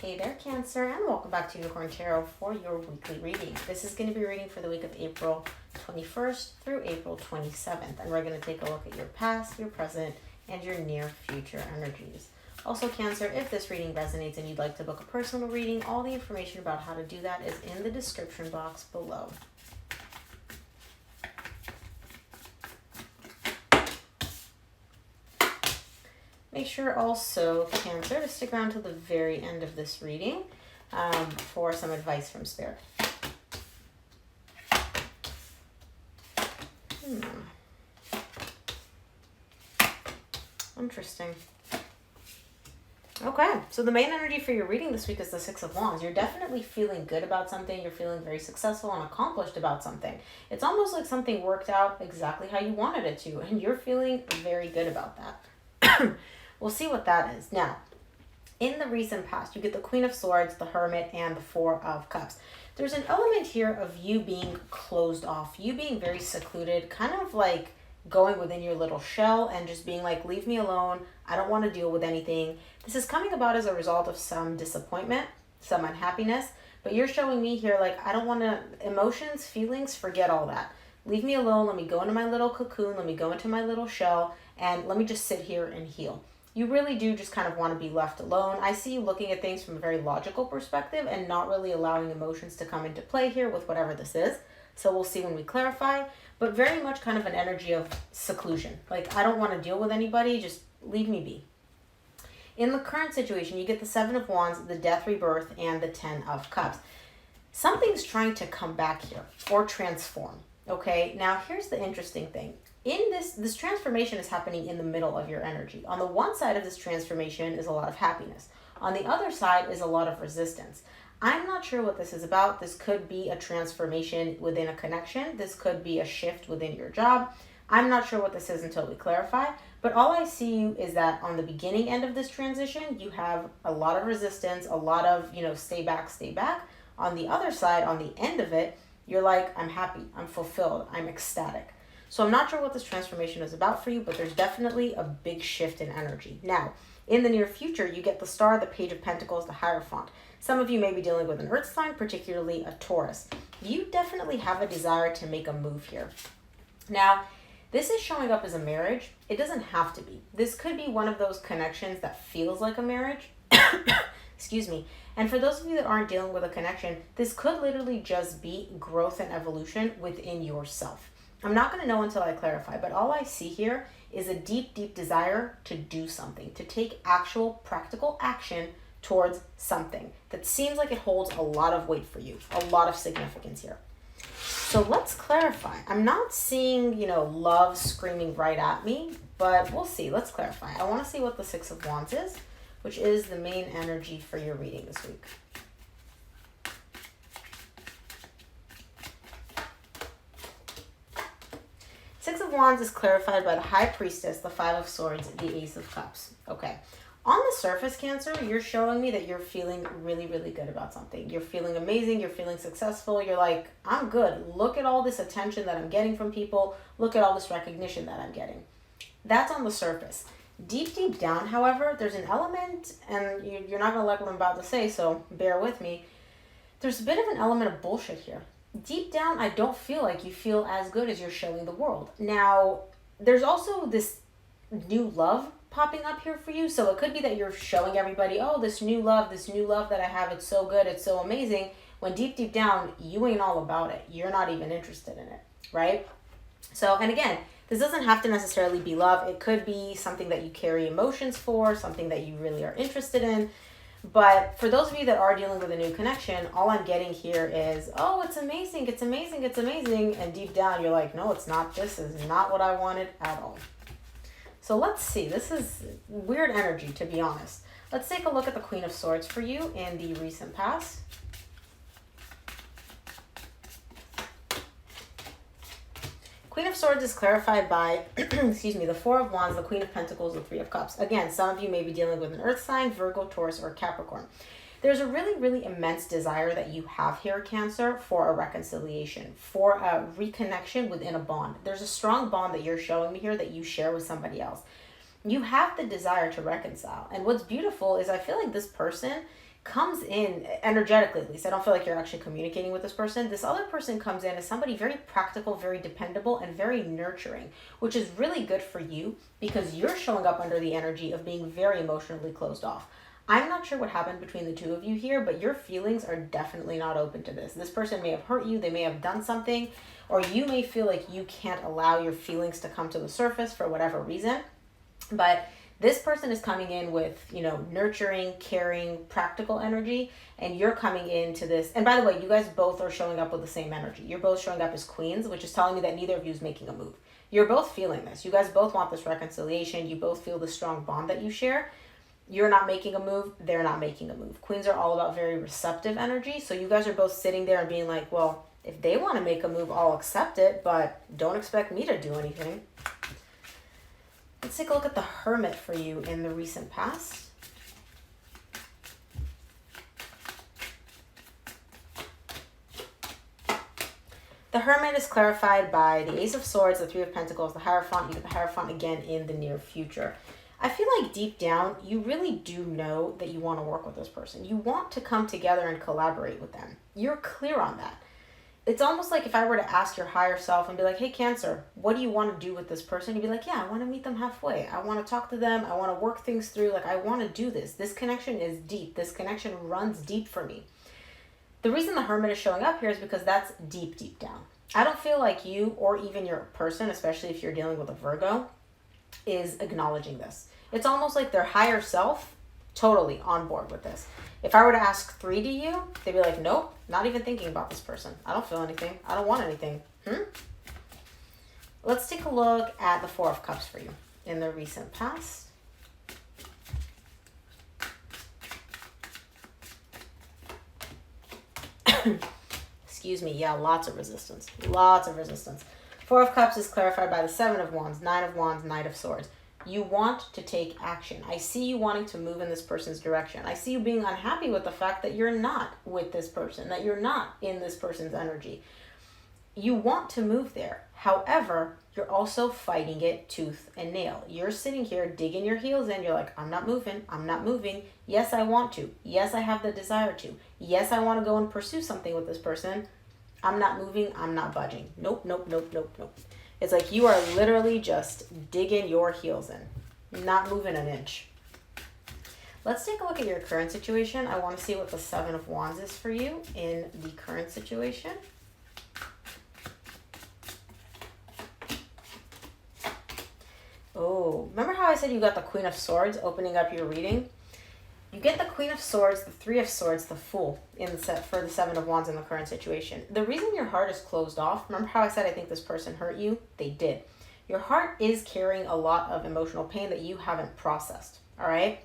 Hey there, Cancer, and welcome back to Unicorn Tarot for your weekly reading. This is going to be reading for the week of April 21st through April 27th, and we're going to take a look at your past, your present, and your near future energies. Also, Cancer, if this reading resonates and you'd like to book a personal reading, all the information about how to do that is in the description box below. Make sure also, Cancer, to stick around to the very end of this reading for some advice from Spirit. Interesting. Okay, so the main energy for your reading this week is the Six of Wands. You're definitely feeling good about something. You're feeling very successful and accomplished about something. It's almost like something worked out exactly how you wanted it to, and you're feeling very good about that. We'll see what that is. Now, in the recent past, you get the Queen of Swords, the Hermit, and the Four of Cups. There's an element here of you being closed off, you being very secluded, kind of like going within your little shell and just being like, leave me alone. I don't want to deal with anything. This is coming about as a result of some disappointment, some unhappiness, but you're showing me here like, I don't want to, emotions, feelings, forget all that. Leave me alone. Let me go into my little cocoon. Let me go into my little shell and let me just sit here and heal. You really do just kind of want to be left alone. I see you looking at things from a very logical perspective and not really allowing emotions to come into play here with whatever this is. So we'll see when we clarify, but very much kind of an energy of seclusion. Like, I don't want to deal with anybody, just leave me be. In the current situation, you get the Seven of Wands, the Death Rebirth, and the Ten of Cups. Something's trying to come back here or transform. Okay, now here's the interesting thing. In this transformation is happening in the middle of your energy. On the one side of this transformation is a lot of happiness. On the other side is a lot of resistance. I'm not sure what this is about. This could be a transformation within a connection. This could be a shift within your job. I'm not sure what this is until we clarify. But all I see you is that on the beginning end of this transition, you have a lot of resistance, a lot of, stay back, stay back. On the other side, on the end of it, you're like, I'm happy, I'm fulfilled, I'm ecstatic. So I'm not sure what this transformation is about for you, but there's definitely a big shift in energy. Now, in the near future, you get the Star, the Page of Pentacles, the Hierophant. Some of you may be dealing with an earth sign, particularly a Taurus. You definitely have a desire to make a move here. Now, this is showing up as a marriage. It doesn't have to be. This could be one of those connections that feels like a marriage. Excuse me. And for those of you that aren't dealing with a connection, this could literally just be growth and evolution within yourself. I'm not going to know until I clarify, but all I see here is a deep, deep desire to do something, to take actual practical action towards something that seems like it holds a lot of weight for you, a lot of significance here. So let's clarify. I'm not seeing, love screaming right at me, but we'll see. Let's clarify. I want to see what the Six of Wands is, which is the main energy for your reading this week. Six of Wands is clarified by the High Priestess, the Five of Swords, the Ace of Cups. Okay. On the surface, Cancer, you're showing me that you're feeling really, really good about something. You're feeling amazing. You're feeling successful. You're like, I'm good. Look at all this attention that I'm getting from people. Look at all this recognition that I'm getting. That's on the surface. Deep, deep down, however, there's an element, and you're not going to like what I'm about to say, so bear with me. There's a bit of an element of bullshit here. Deep down, I don't feel like you feel as good as you're showing the world. Now, there's also this new love popping up here for you. So it could be that you're showing everybody, oh, this new love that I have, it's so good, it's so amazing. When deep, deep down, you ain't all about it. You're not even interested in it, right? So, and again, this doesn't have to necessarily be love. It could be something that you carry emotions for, something that you really are interested in. But for those of you that are dealing with a new connection, all I'm getting here is, oh, it's amazing, it's amazing, it's amazing. And deep down, you're like, no, it's not. This is not what I wanted at all. So let's see. This is weird energy, to be honest. Let's take a look at the Queen of Swords for you in the recent past. Queen of Swords is clarified by, the Four of Wands, the Queen of Pentacles, the Three of Cups. Again, some of you may be dealing with an earth sign, Virgo, Taurus, or Capricorn. There's a really, really immense desire that you have here, Cancer, for a reconciliation, for a reconnection within a bond. There's a strong bond that you're showing me here that you share with somebody else. You have the desire to reconcile. And what's beautiful is I feel like this person comes in energetically, at least. I don't feel like you're actually communicating with this person. This other person comes in as somebody very practical, very dependable, and very nurturing, which is really good for you because you're showing up under the energy of being very emotionally closed off. I'm not sure what happened between the two of you here, but your feelings are definitely not open to this. This person may have hurt you, they may have done something, or you may feel like you can't allow your feelings to come to the surface for whatever reason. But this person is coming in with, nurturing, caring, practical energy, and you're coming into this. And by the way, you guys both are showing up with the same energy. You're both showing up as queens, which is telling me that neither of you is making a move. You're both feeling this. You guys both want this reconciliation. You both feel the strong bond that you share. You're not making a move. They're not making a move. Queens are all about very receptive energy. So you guys are both sitting there and being like, well, if they want to make a move, I'll accept it, but don't expect me to do anything. Let's take a look at the Hermit for you in the recent past. The Hermit is clarified by the Ace of Swords, the Three of Pentacles, the Hierophant. You get the Hierophant again in the near future. I feel like deep down, you really do know that you want to work with this person. You want to come together and collaborate with them. You're clear on that. It's almost like if I were to ask your higher self and be like, hey, Cancer, what do you want to do with this person? You'd be like, yeah, I want to meet them halfway. I want to talk to them. I want to work things through. Like, I want to do this. This connection is deep. This connection runs deep for me. The reason the Hermit is showing up here is because that's deep, deep down. I don't feel like you or even your person, especially if you're dealing with a Virgo, is acknowledging this. It's almost like their higher self totally on board with this. If I were to ask 3 to you, they'd be like, nope, not even thinking about this person. I don't feel anything. I don't want anything. Let's take a look at the 4 of Cups for you in the recent past. Excuse me. Yeah, lots of resistance. Lots of resistance. 4 of Cups is clarified by the 7 of Wands, 9 of Wands, Knight of Swords. You want to take action. I see you wanting to move in this person's direction. I see you being unhappy with the fact that you're not with this person, that you're not in this person's energy. You want to move there. However, you're also fighting it tooth and nail. You're sitting here digging your heels in. You're like, I'm not moving. I'm not moving. Yes, I want to. Yes, I have the desire to. Yes, I want to go and pursue something with this person. I'm not moving. I'm not budging. Nope, nope, nope, nope, nope. It's like you are literally just digging your heels in, not moving an inch. Let's take a look at your current situation. I want to see what the 7 of Wands is for you in the current situation. Oh, remember how I said you got the Queen of Swords opening up your reading? You get the Queen of Swords, the 3 of Swords, the Fool in the set for the 7 of Wands in the current situation. The reason your heart is closed off, remember how I said I think this person hurt you? They did. Your heart is carrying a lot of emotional pain that you haven't processed, all right?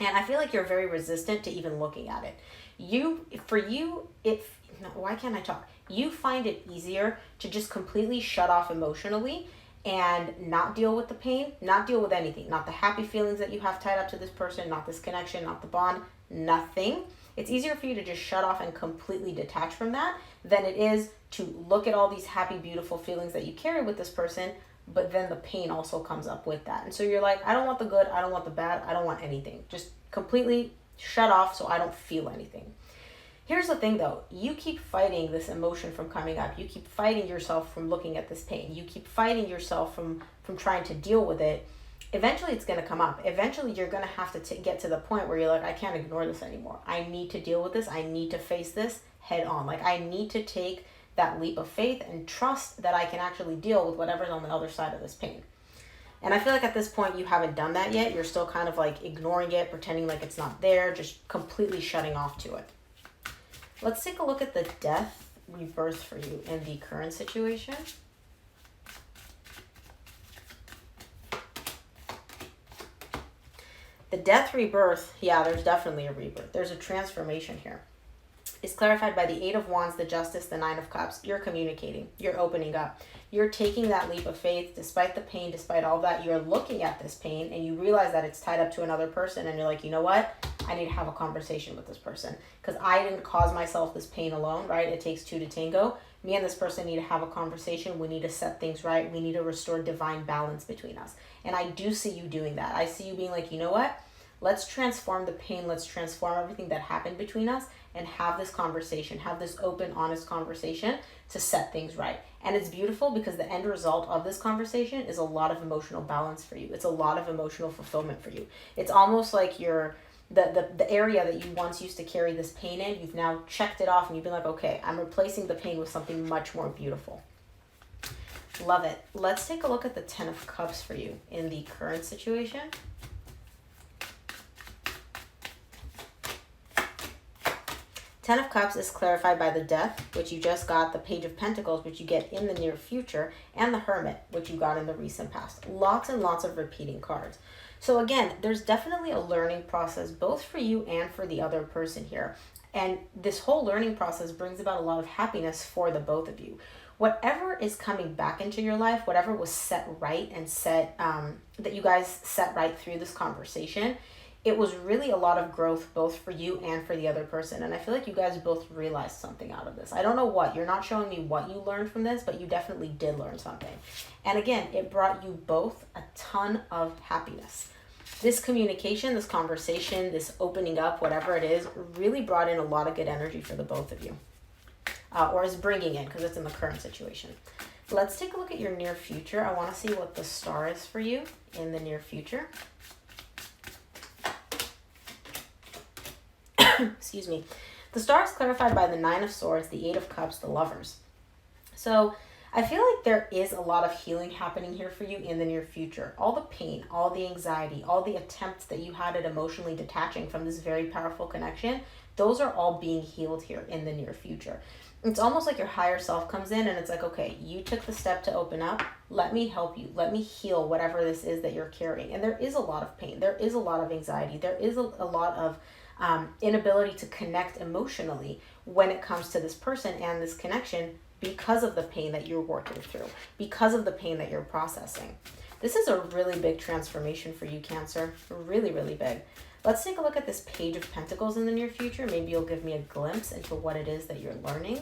And I feel like you're very resistant to even looking at it. Why can't I talk? You find it easier to just completely shut off emotionally and not deal with the pain, not deal with anything, not the happy feelings that you have tied up to this person, not this connection, not the bond, nothing. It's easier for you to just shut off and completely detach from that than it is to look at all these happy, beautiful feelings that you carry with this person, but then the pain also comes up with that. And so you're like, I don't want the good, I don't want the bad, I don't want anything. Just completely shut off so I don't feel anything. Here's the thing though, you keep fighting this emotion from coming up. You keep fighting yourself from looking at this pain. You keep fighting yourself from trying to deal with it. Eventually it's going to come up. Eventually you're going to have to get to the point where you're like, I can't ignore this anymore. I need to deal with this. I need to face this head on. Like I need to take that leap of faith and trust that I can actually deal with whatever's on the other side of this pain. And I feel like at this point you haven't done that yet. You're still kind of like ignoring it, pretending like it's not there, just completely shutting off to it. Let's take a look at the Death Rebirth for you in the current situation. The Death Rebirth, yeah, there's definitely a rebirth. There's a transformation here. It's clarified by the 8 of Wands, the Justice, the 9 of Cups. You're communicating. You're opening up. You're taking that leap of faith despite the pain, despite all that. You're looking at this pain and you realize that it's tied up to another person and you're like, you know what? I need to have a conversation with this person because I didn't cause myself this pain alone, right? It takes 2 to tango. Me and this person need to have a conversation. We need to set things right. We need to restore divine balance between us. And I do see you doing that. I see you being like, you know what? Let's transform the pain. Let's transform everything that happened between us and have this conversation, have this open, honest conversation to set things right. And it's beautiful because the end result of this conversation is a lot of emotional balance for you. It's a lot of emotional fulfillment for you. It's almost like the area that you once used to carry this pain in, you've now checked it off and you've been like, okay, I'm replacing the pain with something much more beautiful. Love it. Let's take a look at the 10 of Cups for you in the current situation. Ten of Cups is clarified by the Death, which you just got, the Page of Pentacles, which you get in the near future, and the Hermit, which you got in the recent past. Lots and lots of repeating cards. So again, there's definitely a learning process, both for you and for the other person here. And this whole learning process brings about a lot of happiness for the both of you. Whatever is coming back into your life, whatever was set right and that you guys set right through this conversation, it was really a lot of growth both for you and for the other person. And I feel like you guys both realized something out of this. I don't know what. You're not showing me what you learned from this, but you definitely did learn something. And again, it brought you both a ton of happiness. This communication, this conversation, this opening up, whatever it is, really brought in a lot of good energy for the both of you. Or is bringing in, because it's in the current situation. Let's take a look at your near future. I want to see what the star is for you in the near future. Excuse me. The star is clarified by the 9 of Swords, the 8 of Cups, the Lovers. So I feel like there is a lot of healing happening here for you in the near future. All the pain, all the anxiety, all the attempts that you had at emotionally detaching from this very powerful connection, those are all being healed here in the near future. It's almost like your higher self comes in and it's like, okay, you took the step to open up. Let me help you. Let me heal whatever this is that you're carrying. And there is a lot of pain. There is a lot of anxiety. There is a lot of inability to connect emotionally when it comes to this person and this connection because of the pain that you're working through, because of the pain that you're processing. This is a really big transformation for you, Cancer. Really, really big. Let's take a look at this Page of Pentacles in the near future. Maybe you'll give me a glimpse into what it is that you're learning.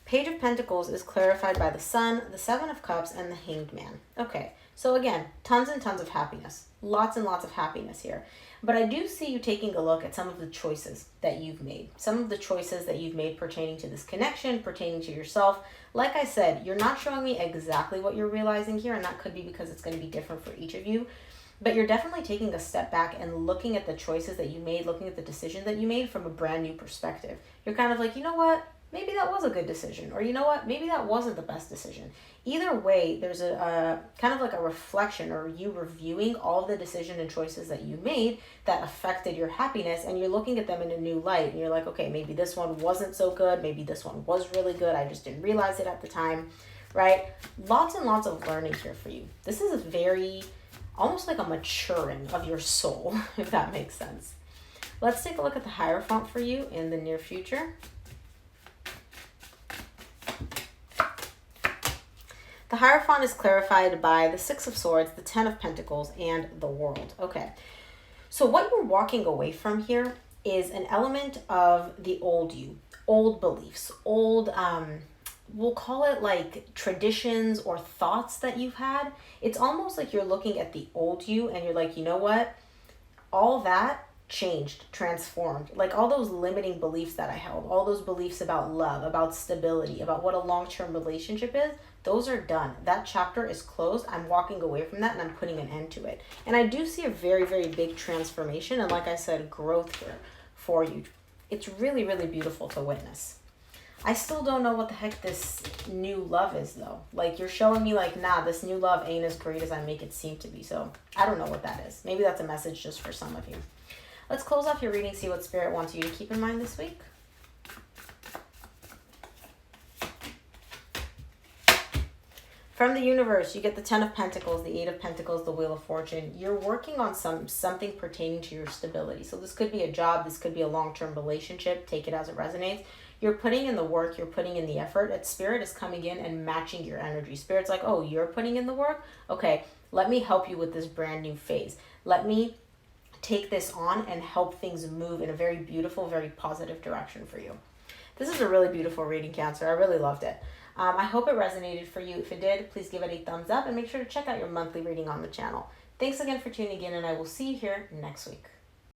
Page of Pentacles is clarified by the Sun, the 7 of Cups, and the Hanged Man. Okay, so again, tons and tons of happiness. Lots and lots of happiness here. But I do see you taking a look at some of the choices that you've made. Some of the choices that you've made pertaining to this connection, pertaining to yourself. Like I said, you're not showing me exactly what you're realizing here, and that could be because it's going to be different for each of you. But you're definitely taking a step back and looking at the choices that you made, looking at the decision that you made from a brand new perspective. You're kind of like, you know what? Maybe that was a good decision. Or you know what? Maybe that wasn't the best decision. Either way, there's a kind of like a reflection or you reviewing all the decisions and choices that you made that affected your happiness, and you're looking at them in a new light. And you're like, okay, maybe this one wasn't so good. Maybe this one was really good. I just didn't realize it at the time, right? Lots and lots of learning here for you. This is a very, almost like a maturing of your soul, if that makes sense. Let's take a look at the Hierophant for you in the near future. The Hierophant is clarified by the 6 of Swords, the 10 of Pentacles, and the World. Okay, so what you're walking away from here is an element of the old you, old beliefs, old, we'll call it like traditions or thoughts that you've had. It's almost like you're looking at the old you and you're like, you know what? All that changed, transformed. Like all those limiting beliefs that I held, all those beliefs about love, about stability, about what a long-term relationship is, those are done. That chapter is closed. I'm walking away from that and I'm putting an end to it. And I do see a very, very big transformation and, like I said, growth here for you. It's really, really beautiful to witness. I still don't know what the heck this new love is though. Like you're showing me like, nah, this new love ain't as great as I make it seem to be. So I don't know what that is. Maybe that's a message just for some of you. Let's close off your reading, see what Spirit wants you to keep in mind this week. From the universe, you get the 10 of Pentacles, the 8 of Pentacles, the Wheel of Fortune. You're working on something pertaining to your stability. So this could be a job, this could be a long-term relationship. Take it as it resonates. You're putting in the work, you're putting in the effort. And Spirit is coming in and matching your energy. Spirit's like, oh, you're putting in the work? Okay, let me help you with this brand new phase. Let me take this on and help things move in a very beautiful, very positive direction for you. This is a really beautiful reading, Cancer. I really loved it. I hope it resonated for you. If it did, please give it a thumbs up and make sure to check out your monthly reading on the channel. Thanks again for tuning in, and I will see you here next week.